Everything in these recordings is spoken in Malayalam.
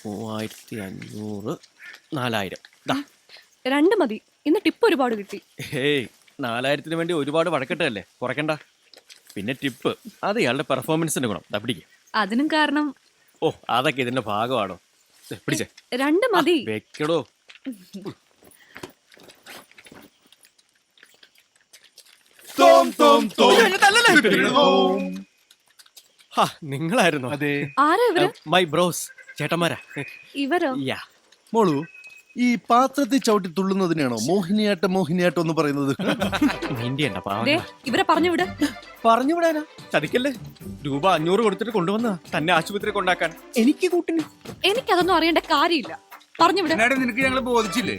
3500, 4000. രണ്ട് മതി. ഇന്ന് ടിപ്പ് ഒരുപാട് കിട്ടി. ഹേയ്, 4000-ന് വേണ്ടി ഒരുപാട് വഴക്കെട്ടല്ലേ, കുറയ്ക്കണ്ട. പിന്നെ ടിപ്പ്, അത് ഇയാളുടെ പെർഫോമൻസിന്റെ ഗുണം. പിടിക്കേ. അതിനും കാരണം അതൊക്കെ ഇതിന്റെ ഭാഗമാണോ? പിടിച്ചേ. രണ്ട് മതി. വെക്കടോ. നിങ്ങളായിരുന്നോ? അതെ. ആരാ ഇവര്? മൈ ബ്രോസ്, ചേട്ടന്മാരാ. ഇവരോ? മോളു, ഈ പാത്രത്തിൽ ചവിട്ടി തുള്ളുന്നതിനാണോ മോഹിനിയാട്ടം എന്ന് പറയുന്നത്? ഇവരെ പറഞ്ഞു വിട്. പറഞ്ഞു വിടാനാ? ചതിക്കല്ലേ. രൂപ 500 കൊടുത്തിട്ട് കൊണ്ടുവന്ന തന്നെ ആശുപത്രി കൊണ്ടാക്കാൻ. എനിക്ക് കൂട്ടിന്. എനിക്കതൊന്നും അറിയേണ്ട കാര്യമില്ല. പറഞ്ഞു വിട്. നിനക്ക് ഞങ്ങള് ബോധിച്ചില്ലേ?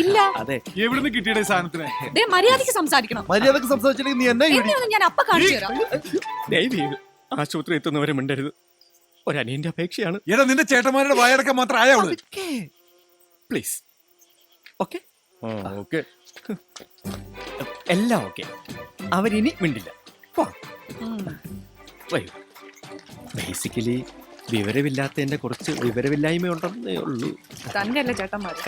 ഇല്ല. അതെ. എവിടുന്ന് കിട്ടിയ സാധനത്തിന്? മര്യാദക്ക് സംസാരിക്കണം. മര്യാദക്ക് സംസാരിച്ചില്ലെങ്കിൽ നീ എന്നെ ഞാൻ അപ്പ കാണിച്ചു തരാം. ആശുപത്രി എത്തുന്നവരെ മിണ്ടരുത്. ഒരനിയന്റെ അപേക്ഷയാണ്. എടാ, നിന്റെ ചേട്ടന്മാരുടെ വായടക്കം മാത്രം ആയോളൂ. പ്ലീസ്. ഓക്കെ ഓക്കെ, എല്ലാം ഓക്കെ. അവരിനി മിണ്ടില്ല. ബേസിക്കലി വിവരമില്ലാത്തതിന്റെ കുറച്ച് വിവരമില്ലായ്മയുണ്ടെന്നേ ഉള്ളൂ. തന്നെയല്ലേ ചേട്ടന്മാര്?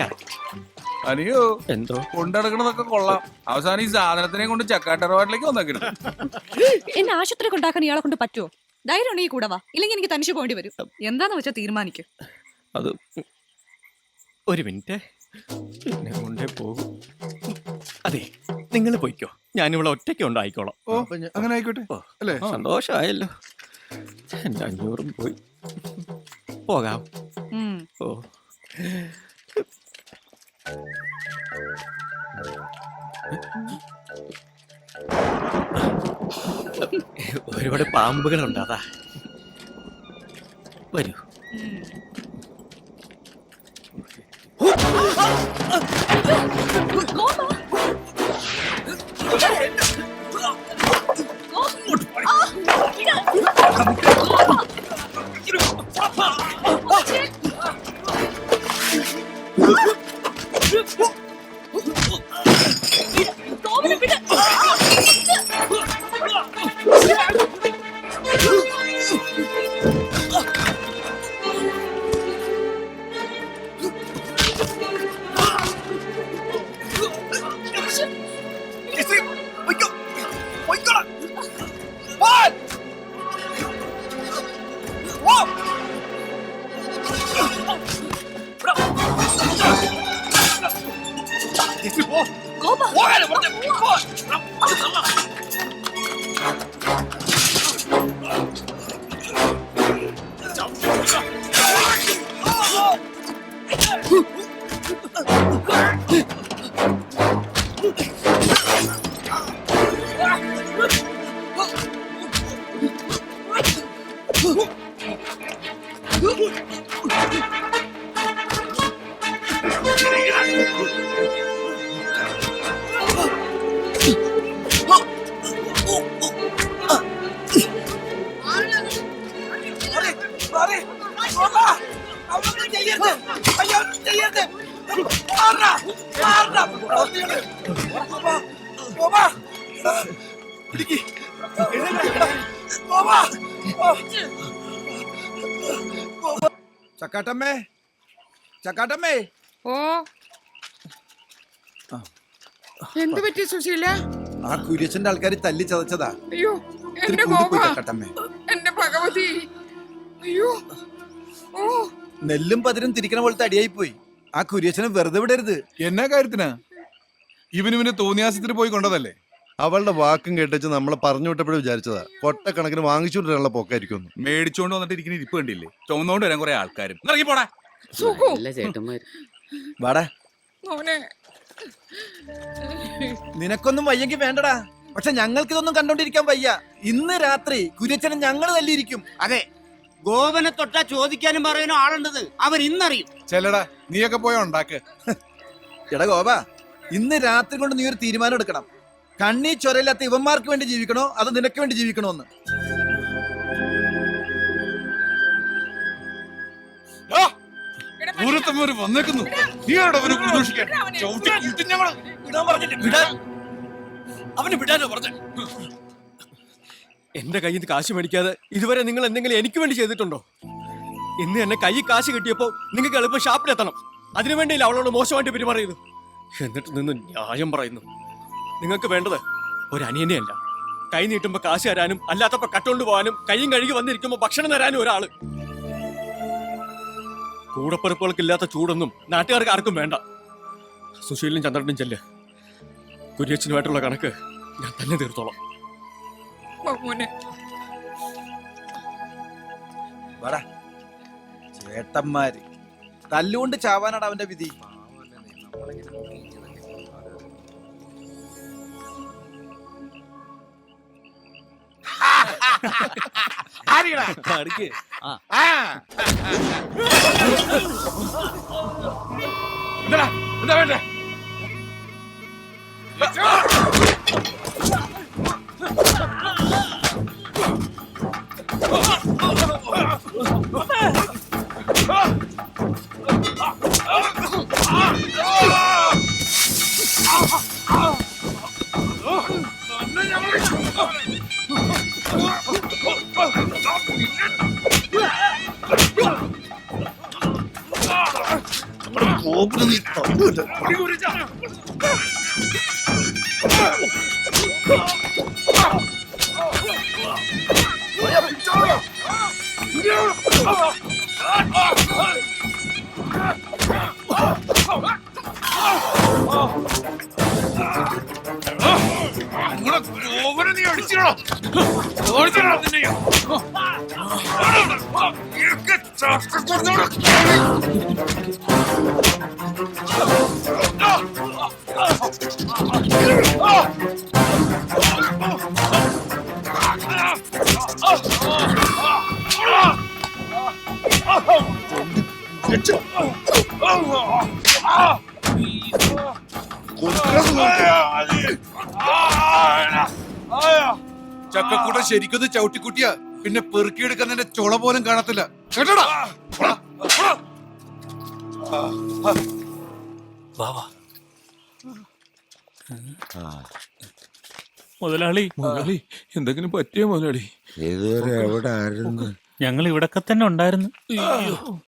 അനിയോ, എന്തോ കൊണ്ടടക്കണതൊക്കെ കൊള്ളാം. അവസാനം ഈ സാധനത്തിനെ കൊണ്ട് ചക്കാട്ടറവാട്ടിലേക്ക് വന്നേക്കണം. എന്നെ ആശുപത്രി കൊണ്ടാക്കാൻ ഇയാളെ കൊണ്ട് പറ്റുമോ? ധൈര്യം ഉണ്ടെങ്കിൽ കൂടെ വാ, ഇല്ലെങ്കിൽ എനിക്ക് തനിച്ച് പോകേണ്ടി വരും. എന്താന്ന് വെച്ചാൽ തീരുമാനിക്കും. അത് ഒരു മിനിറ്റ്, എന്നെ കൊണ്ടേ പോകും. അതെ, നിങ്ങൾ പോയിക്കോ, ഞാനിവിടെ ഒറ്റയ്ക്ക് ഉണ്ടായിക്കോളാം. അങ്ങനെ ആയിക്കോട്ടെ അല്ലേ? സന്തോഷമായല്ലോ. എന്റെ 500 പോയി. പോകാം. ഒരുപാട് പാമ്പുകളുണ്ട്, അതാ. വരൂ. ചക്കാട്ടമ്മേ, ചക്കാട്ടമ്മേ. ഓ, എന്ത് പറ്റി സുശീല? ആ കുര്യച്ചന്റെ ആൾക്കാർ തല്ലി ചതച്ചതാ. അയ്യോ, എന്റെ ചക്കാട്ടമ്മേ, എന്റെ ഭഗവതി. അയ്യോ, ഓ, നെല്ലും പതിരും തിരിക്കണ പോലത്തെ അടിയായി പോയി. ആ കുര്യച്ചനെ വെറുതെ വിടരുത്. എന്നാ കാര്യത്തിനാ? ഇവന് തോന്നിയാസത്തിന് പോയി കൊണ്ടതല്ലേ? അവളുടെ വാക്കും കേട്ടിച്ച് നമ്മളെ പറഞ്ഞു വിട്ടപ്പോഴും വിചാരിച്ചതാ കൊട്ടക്കണക്കിന് വാങ്ങിച്ചോണ്ടിരാനുള്ള പോക്കായിരിക്കും. മേടിച്ചോണ്ട് വന്നിട്ട് ഇരിക്കുന്ന ഇരിപ്പ് കണ്ടില്ലേ? ചുമന്നോണ്ട് വരാൻ കുറെ ആൾക്കാരും. ഇറങ്ങി പോടാ. വാടാ. നിനക്കൊന്നും വയ്യെങ്കിൽ വേണ്ടടാ, പക്ഷെ ഞങ്ങൾക്ക് ഇതൊന്നും കണ്ടോണ്ടിരിക്കാൻ വയ്യ. ഇന്ന് രാത്രി കുര്യച്ചനെ ഞങ്ങൾ തല്ലിയിരിക്കും. അതെ, ഗോപനെ തൊട്ടാ ചോദിക്കാനും പറയാനും ആളുണ്ടത് അവൻ ഇന്നറിയും. ചെല്ലടാ, നീയൊക്കെ പോയ ഉണ്ടാക്ക്. എടാ ഗോപ, ഇന്ന് രാത്രി കൊണ്ട് നീ ഒരു തീരുമാനം എടുക്കണം. കണ്ണീ ചൊരയില്ലാത്ത ഇവന്മാർക്ക് വേണ്ടി ജീവിക്കണോ അതോ നിനക്ക് വേണ്ടി ജീവിക്കണോ എന്ന്. വന്നേക്കുന്നു. എന്റെ കയ്യിൽ നിന്ന് കാശ് മേടിക്കാതെ ഇതുവരെ നിങ്ങൾ എന്തെങ്കിലും എനിക്ക് വേണ്ടി ചെയ്തിട്ടുണ്ടോ? ഇന്ന് എന്നെ കൈ കാശ് കിട്ടിയപ്പോ നിങ്ങൾക്ക് എളുപ്പം ഷാപ്പിലെത്തണം. അതിനുവേണ്ടിയില്ല അവളോട് മോശമായിട്ട് പെരുമാറിയത്. എന്നിട്ട് നിന്ന് ന്യായം പറയുന്നു. നിങ്ങൾക്ക് വേണ്ടത് ഒരു അനിയനെയല്ല, കൈ നീട്ടുമ്പോ കാശ് തരാനും അല്ലാത്തപ്പോ കട്ടുകൊണ്ട് പോകാനും കൈയും കഴുകി വന്നിരിക്കുമ്പോ ഭക്ഷണം തരാനും ഒരാള്. കൂടപ്പിറപ്പുകൾക്കില്ലാത്ത ചൂടൊന്നും നാട്ടുകാർക്ക് ആർക്കും വേണ്ട. സുശീലിനും ചന്ദ്രനും ചെല്ല്. കുര്യച്ചനുമായിട്ടുള്ള കണക്ക് ഞാൻ തന്നെ തീർത്തോളാം. മോനെ വാടാ ചേട്ടന്മാര് തല്ലുകൊണ്ട് ചാവാനാണ് അവന്റെ വിധി. അടുക്ക്. എന്താ വേണ്ടേ? നീ അടിച്ചിടോ ചക്കക്കൂട്ടം ശരിക്കൊന്ന് ചവിട്ടിക്കുട്ടിയ പിന്നെ പെറുക്കിയെടുക്കാൻ നിന്റെ ചുള പോലും കാണത്തില്ല. കേട്ടോടാ മുതലാളി എന്തെങ്കിലും പറ്റിയോ മുതലാളി? ഇതുവരെ എവിടെ ആയിരുന്നു? ഞങ്ങൾ ഇവിടൊക്കെ തന്നെ ഉണ്ടായിരുന്നു.